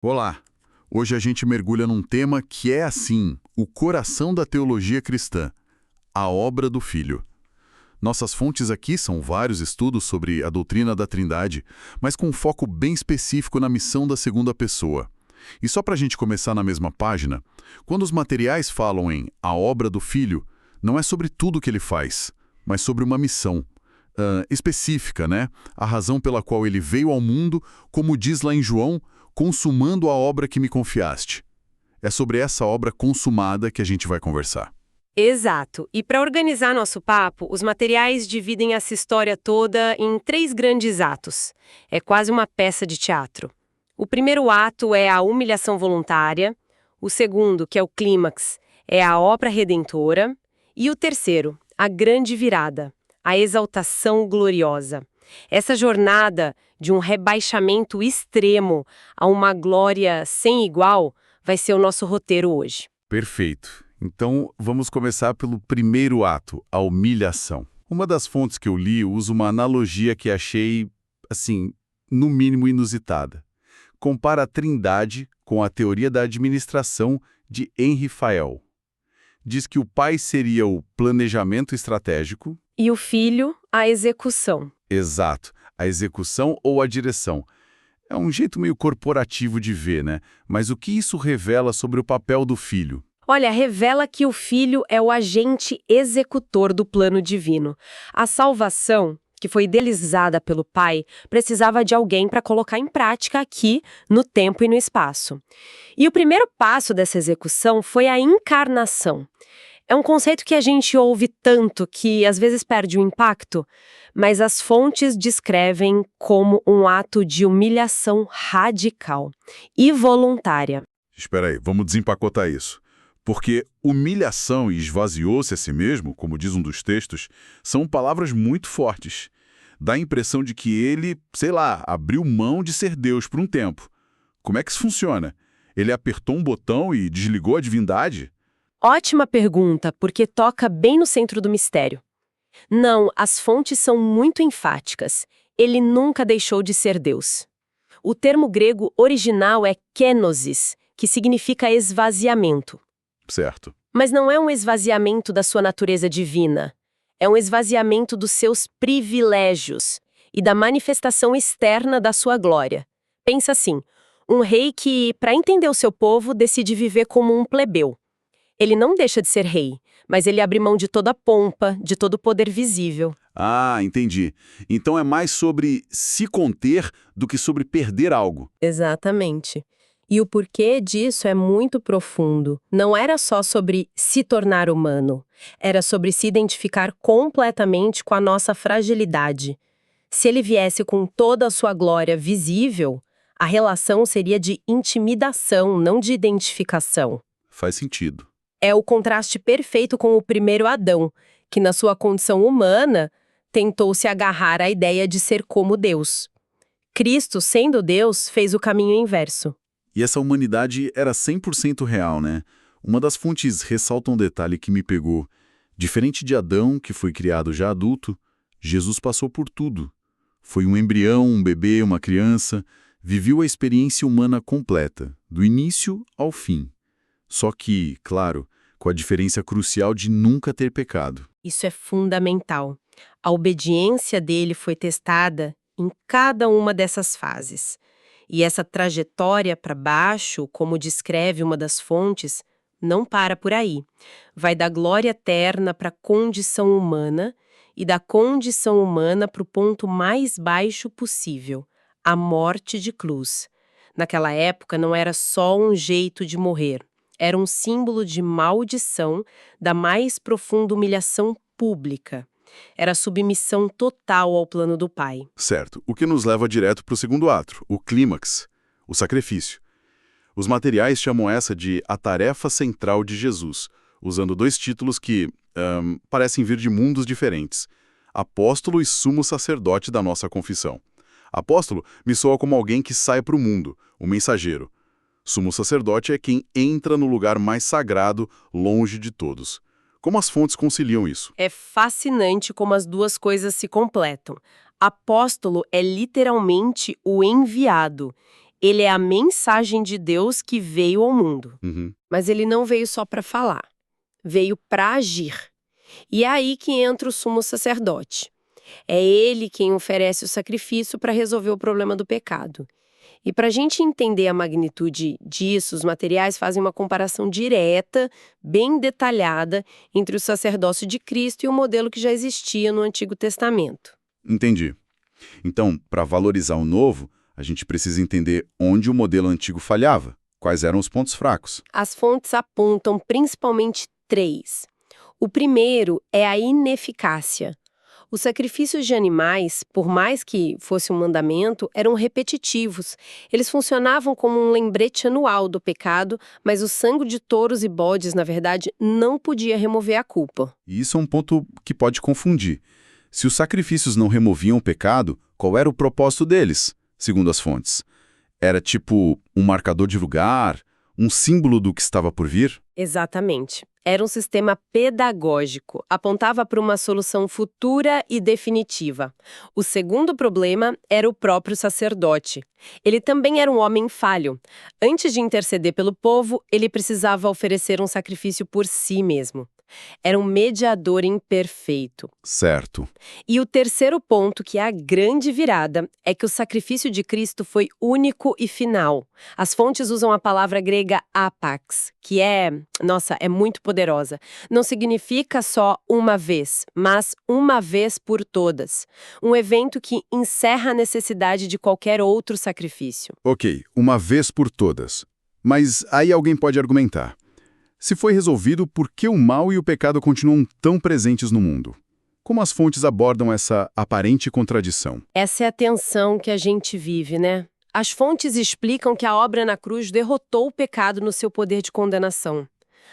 Olá! Hoje a gente mergulha num tema que é, assim, o coração da teologia cristã, a obra do Filho. Nossas fontes aqui são vários estudos sobre a doutrina da Trindade, mas com um foco bem específico na missão da segunda pessoa. E só para a gente começar na mesma página, quando os materiais falam em a obra do Filho, não é sobre tudo o que ele faz, mas sobre uma missão específica, né? A razão pela qual ele veio ao mundo, como diz lá em João, consumando a obra que me confiaste. É sobre essa obra consumada que a gente vai conversar. Exato. E para organizar nosso papo, os materiais dividem essa história toda em 3 grandes atos. É quase uma peça de teatro. O primeiro ato é a humilhação voluntária, o segundo, que é o clímax, é a obra redentora, e o terceiro, a grande virada, a exaltação gloriosa. Essa jornada de um rebaixamento extremo a uma glória sem igual vai ser o nosso roteiro hoje. Perfeito. Então, vamos começar pelo primeiro ato, a humilhação. Uma das fontes que eu li usa uma analogia que achei, assim, no mínimo inusitada. Compara a Trindade com a teoria da administração de Henry Fayol. Diz que o pai seria o planejamento estratégico. E o filho, a execução. Exato, a execução ou a direção. É um jeito meio corporativo de ver, né? Mas o que isso revela sobre o papel do filho? Olha, revela que o filho é o agente executor do plano divino. A salvação, que foi idealizada pelo pai, precisava de alguém para colocar em prática aqui, no tempo e no espaço. E o primeiro passo dessa execução foi a encarnação. É um conceito que a gente ouve tanto que às vezes perde o impacto, mas as fontes descrevem como um ato de humilhação radical e voluntária. Espera aí, vamos desempacotar isso. Porque humilhação e esvaziou-se a si mesmo, como diz um dos textos, são palavras muito fortes. Dá a impressão de que ele, sei lá, abriu mão de ser Deus por um tempo. Como é que isso funciona? Ele apertou um botão e desligou a divindade? Ótima pergunta, porque toca bem no centro do mistério. Não, as fontes são muito enfáticas. Ele nunca deixou de ser Deus. O termo grego original é kenosis, que significa esvaziamento. Certo. Mas não é um esvaziamento da sua natureza divina. É um esvaziamento dos seus privilégios e da manifestação externa da sua glória. Pensa assim, um rei que, para entender o seu povo, decide viver como um plebeu. Ele não deixa de ser rei, mas ele abre mão de toda a pompa, de todo o poder visível. Ah, entendi. Então é mais sobre se conter do que sobre perder algo. Exatamente. E o porquê disso é muito profundo. Não era só sobre se tornar humano, era sobre se identificar completamente com a nossa fragilidade. Se ele viesse com toda a sua glória visível, a relação seria de intimidação, não de identificação. Faz sentido. É o contraste perfeito com o primeiro Adão, que na sua condição humana tentou se agarrar à ideia de ser como Deus. Cristo, sendo Deus, fez o caminho inverso. E essa humanidade era 100% real, né? Uma das fontes ressalta um detalhe que me pegou. Diferente de Adão, que foi criado já adulto, Jesus passou por tudo. Foi um embrião, um bebê, uma criança, viveu a experiência humana completa, do início ao fim. Só que, claro, com a diferença crucial de nunca ter pecado. Isso é fundamental. A obediência dele foi testada em cada uma dessas fases. E essa trajetória para baixo, como descreve uma das fontes, não para por aí. Vai da glória eterna para a condição humana e da condição humana para o ponto mais baixo possível, a morte de cruz. Naquela época não era só um jeito de morrer, era um símbolo de maldição da mais profunda humilhação pública. Era submissão total ao plano do Pai. Certo, o que nos leva direto para o segundo ato, o clímax, o sacrifício. Os materiais chamam essa de a tarefa central de Jesus, usando 2 títulos que parecem vir de mundos diferentes. Apóstolo e sumo sacerdote da nossa confissão. Apóstolo me soa como alguém que sai para o mundo, um mensageiro. Sumo sacerdote é quem entra no lugar mais sagrado, longe de todos. Como as fontes conciliam isso? É fascinante como as duas coisas se completam. Apóstolo é literalmente o enviado. Ele é a mensagem de Deus que veio ao mundo. Mas ele não veio só para falar. Veio para agir. E é aí que entra o sumo sacerdote. É ele quem oferece o sacrifício para resolver o problema do pecado. E para a gente entender a magnitude disso, os materiais fazem uma comparação direta, bem detalhada, entre o sacerdócio de Cristo e o modelo que já existia no Antigo Testamento. Entendi. Então, para valorizar o novo, a gente precisa entender onde o modelo antigo falhava. Quais eram os pontos fracos? As fontes apontam principalmente 3. O primeiro é a ineficácia. Os sacrifícios de animais, por mais que fosse um mandamento, eram repetitivos. Eles funcionavam como um lembrete anual do pecado, mas o sangue de touros e bodes, na verdade, não podia remover a culpa. E isso é um ponto que pode confundir. Se os sacrifícios não removiam o pecado, qual era o propósito deles, segundo as fontes? Era tipo um marcador de lugar, um símbolo do que estava por vir? Exatamente. Era um sistema pedagógico, apontava para uma solução futura e definitiva. O segundo problema era o próprio sacerdote. Ele também era um homem falho. Antes de interceder pelo povo, ele precisava oferecer um sacrifício por si mesmo. Era um mediador imperfeito. Certo. E o terceiro ponto, que é a grande virada, é que o sacrifício de Cristo foi único e final. As fontes usam a palavra grega apax, que é muito poderosa. Não significa só uma vez, mas uma vez por todas. Um evento que encerra a necessidade de qualquer outro sacrifício. Ok, uma vez por todas. Mas aí alguém pode argumentar. Se foi resolvido, por que o mal e o pecado continuam tão presentes no mundo? Como as fontes abordam essa aparente contradição? Essa é a tensão que a gente vive, né? As fontes explicam que a obra na cruz derrotou o pecado no seu poder de condenação.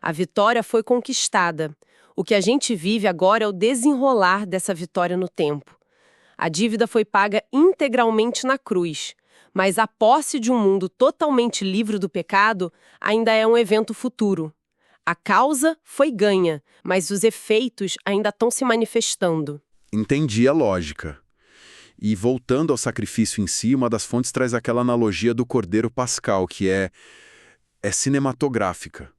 A vitória foi conquistada. O que a gente vive agora é o desenrolar dessa vitória no tempo. A dívida foi paga integralmente na cruz, mas a posse de um mundo totalmente livre do pecado ainda é um evento futuro. A causa foi ganha, mas os efeitos ainda estão se manifestando. Entendi a lógica. E voltando ao sacrifício em si, uma das fontes traz aquela analogia do cordeiro pascal, que é cinematográfica.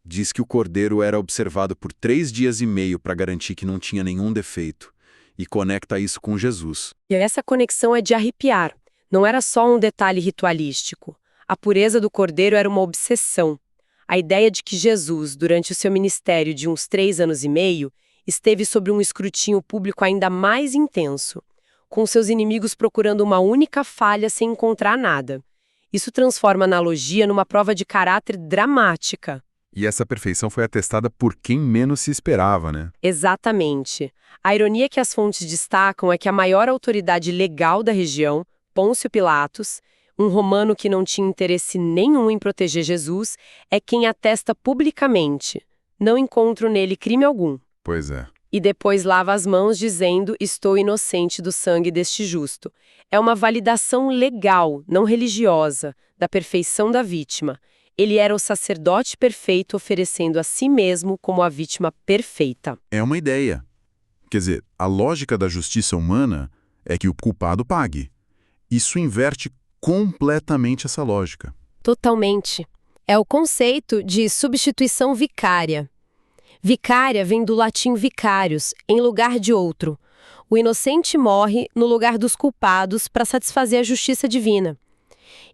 Diz que o cordeiro era observado por 3 dias e meio para garantir que não tinha nenhum defeito, e conecta isso com Jesus. E essa conexão é de arrepiar. Não era só um detalhe ritualístico. A pureza do cordeiro era uma obsessão. A ideia de que Jesus, durante o seu ministério de uns 3 anos e meio, esteve sob um escrutínio público ainda mais intenso, com seus inimigos procurando uma única falha sem encontrar nada. Isso transforma a analogia numa prova de caráter dramática. E essa perfeição foi atestada por quem menos se esperava, né? Exatamente. A ironia que as fontes destacam é que a maior autoridade legal da região, Pôncio Pilatos, um romano que não tinha interesse nenhum em proteger Jesus, é quem atesta publicamente: não encontro nele crime algum. Pois é. E depois lava as mãos dizendo: estou inocente do sangue deste justo. É uma validação legal, não religiosa, da perfeição da vítima. Ele era o sacerdote perfeito oferecendo a si mesmo como a vítima perfeita. É uma ideia. Quer dizer, a lógica da justiça humana é que o culpado pague. Isso inverte completamente essa lógica. Totalmente. É o conceito de substituição vicária. Vicária vem do latim vicarius, em lugar de outro. O inocente morre no lugar dos culpados para satisfazer a justiça divina.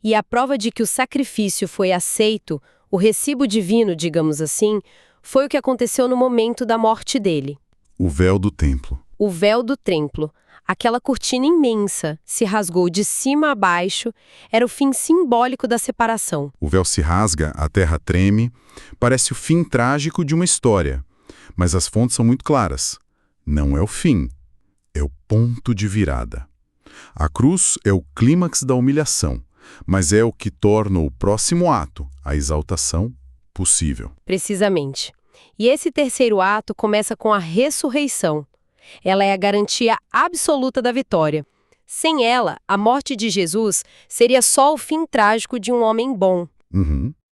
E a prova de que o sacrifício foi aceito, o recibo divino, digamos assim, foi o que aconteceu no momento da morte dele. O véu do templo. O véu do templo. Aquela cortina imensa se rasgou de cima a baixo, era o fim simbólico da separação. O véu se rasga, a terra treme, parece o fim trágico de uma história. Mas as fontes são muito claras. Não é o fim, é o ponto de virada. A cruz é o clímax da humilhação, mas é o que torna o próximo ato, a exaltação, possível. Precisamente. E esse terceiro ato começa com a ressurreição. Ela é a garantia absoluta da vitória. Sem ela, a morte de Jesus seria só o fim trágico de um homem bom.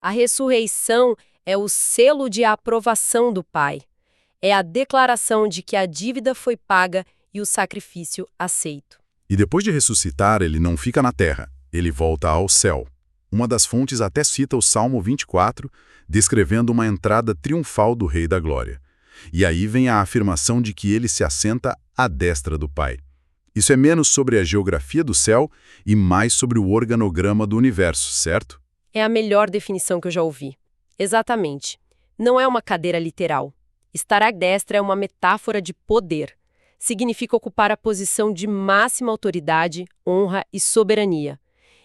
A ressurreição é o selo de aprovação do Pai. É a declaração de que a dívida foi paga e o sacrifício aceito. E depois de ressuscitar, ele não fica na terra. Ele volta ao céu. Uma das fontes até cita o Salmo 24, descrevendo uma entrada triunfal do Rei da Glória. E aí vem a afirmação de que ele se assenta à destra do Pai. Isso é menos sobre a geografia do céu e mais sobre o organograma do universo, certo? É a melhor definição que eu já ouvi. Exatamente. Não é uma cadeira literal. Estar à destra é uma metáfora de poder. Significa ocupar a posição de máxima autoridade, honra e soberania.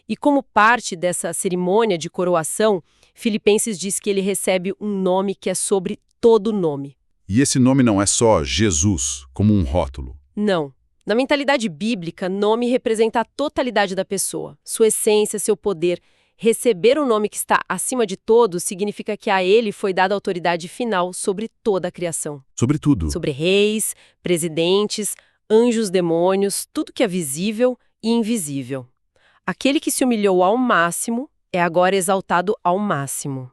E como parte dessa cerimônia de coroação, Filipenses diz que ele recebe um nome que é sobre todo nome. E esse nome não é só Jesus, como um rótulo. Não. Na mentalidade bíblica, nome representa a totalidade da pessoa, sua essência, seu poder. Receber um nome que está acima de todos significa que a ele foi dada a autoridade final sobre toda a criação. Sobre tudo. Sobre reis, presidentes, anjos, demônios, tudo que é visível e invisível. Aquele que se humilhou ao máximo é agora exaltado ao máximo.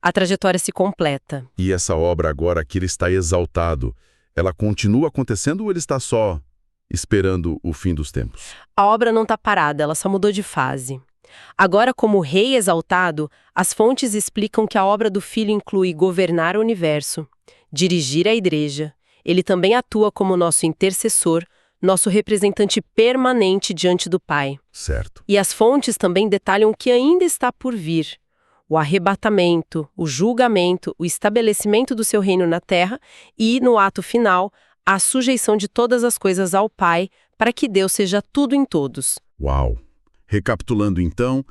A trajetória se completa. E essa obra agora que ele está exaltado, ela continua acontecendo ou ele está só esperando o fim dos tempos? A obra não está parada, ela só mudou de fase. Agora, como rei exaltado, as fontes explicam que a obra do Filho inclui governar o universo, dirigir a igreja. Ele também atua como nosso intercessor, nosso representante permanente diante do Pai. Certo. E as fontes também detalham o que ainda está por vir. O arrebatamento, o julgamento, o estabelecimento do seu reino na terra e, no ato final, a sujeição de todas as coisas ao Pai para que Deus seja tudo em todos. Uau! Recapitulando então,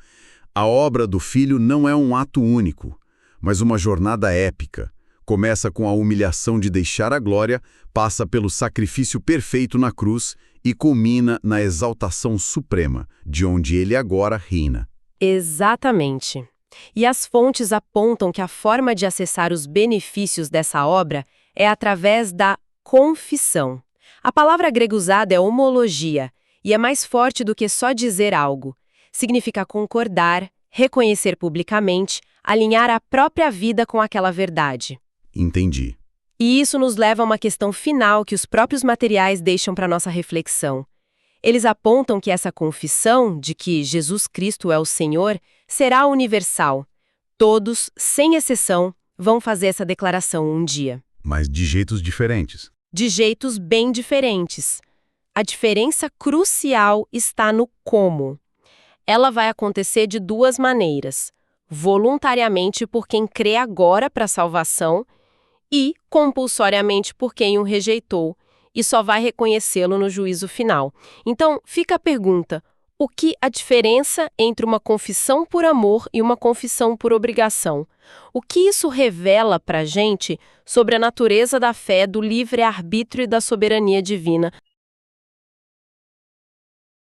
a obra do Filho não é um ato único, mas uma jornada épica. Começa com a humilhação de deixar a glória, passa pelo sacrifício perfeito na cruz e culmina na exaltação suprema, de onde ele agora reina. Exatamente. E as fontes apontam que a forma de acessar os benefícios dessa obra é através da confissão. A palavra grega usada é homologia, e é mais forte do que só dizer algo. Significa concordar, reconhecer publicamente, alinhar a própria vida com aquela verdade. Entendi. E isso nos leva a uma questão final que os próprios materiais deixam para nossa reflexão. Eles apontam que essa confissão de que Jesus Cristo é o Senhor será universal. Todos, sem exceção, vão fazer essa declaração um dia. Mas de jeitos diferentes. De jeitos bem diferentes. A diferença crucial está no como. Ela vai acontecer de duas maneiras: voluntariamente por quem crê agora para a salvação e compulsoriamente por quem o rejeitou e só vai reconhecê-lo no juízo final. Então, fica a pergunta: o que a diferença entre uma confissão por amor e uma confissão por obrigação? O que isso revela para a gente sobre a natureza da fé, do livre-arbítrio e da soberania divina?